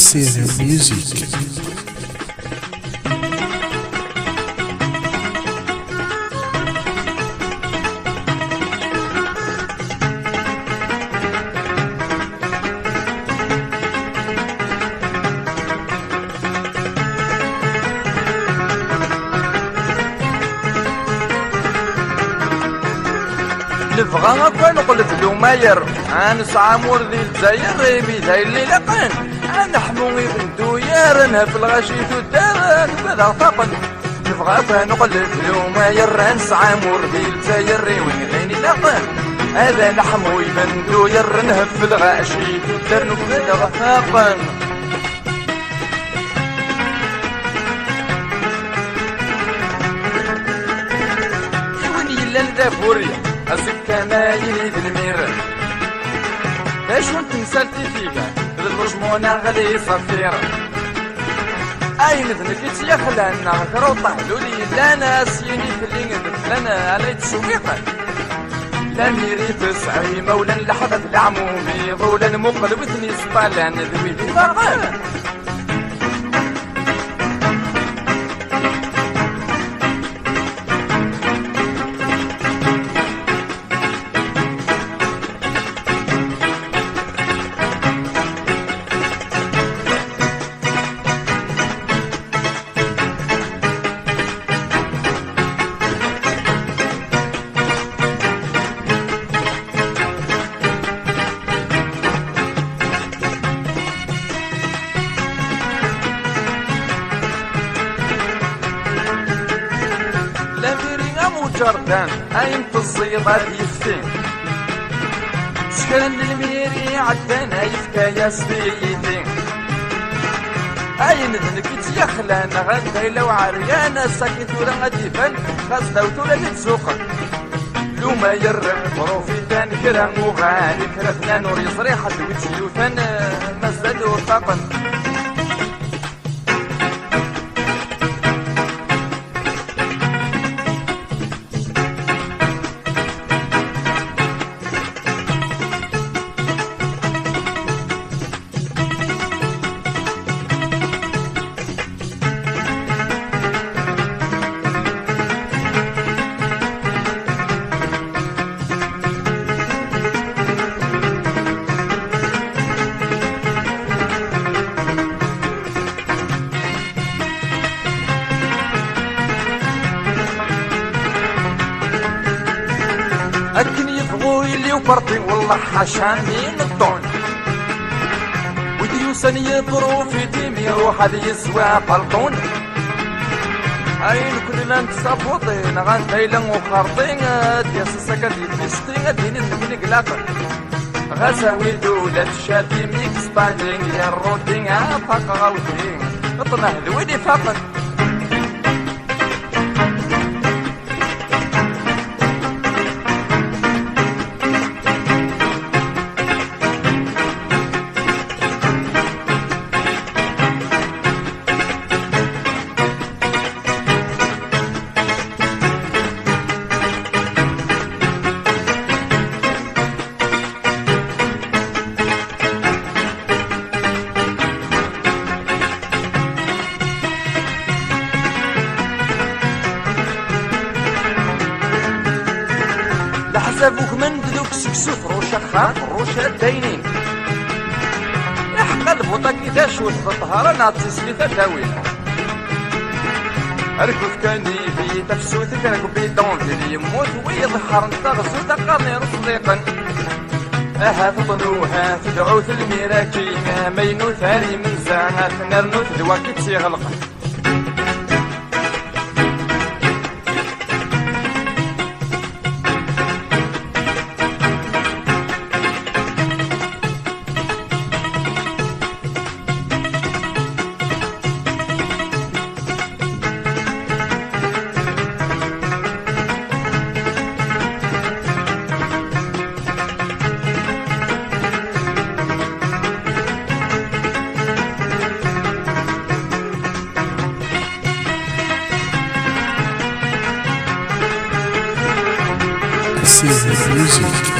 Silver Music. نبغى أكون نقلب لوماير نسعى مور ذي الجزائر ريبي ذاي اللي لقن نحمو بندوير نهب الغاشي تدار بدا طاقن نبغى أكون نقلب لوماير نسعى مور ذي الجزائر وين غيني لقن هذا نحمو بندوير نهب الغاشي تدار بدا طاقن وين يلا ندافوريا أزكى ما يريد المير باش وانت نسالتي فيك المجموعة غادي يصفير أين ذنك يا خلانا كروطة لولي لا ناس يني في اللي ندفلنا على تسويق لا ميري تسعي مولا لحظة العمومي ضولا مقلب وثني سطالان ذوي في فرغان جردان أين في الصيدة يفتين سكن الميري عدان أيفكا يا سبيتين أين ذنك يخلان غدا لو عريانا ساكت ولا غادي فن خاصة ولا نتسوق لو ما يرم بروفيتان كرا مغاني كرا نور يصريحة وتسيوثان مزاد وطاقن أكن يبغوا اللي وفرطي والله حاشاني نطون وديوسن يضرو في تيمي روح هذا يسوى بلطون أين كلنا نتصفوطين غانتايلا وخارطين دياس السكر يتبستين دين النبني قلاقن غاساوي دولة شادي ميكس باندين يا الروتين فاق غاوتين اطنه ذويني فاقن لحسابوك من ذوك سكسوت روشة خاط روشة داينين يحقى البوطة كي تشوت بالطهارة نعطي سليفة تاويل ركوف كان يبي تفسوت كان كوبيدون ديال يموت ويظهر انت غزو تقارني رصديقا تطنوها تدعوث الميراكي مينو ثاني من زعات نرنو تدواكي تسيغلق Silver Music.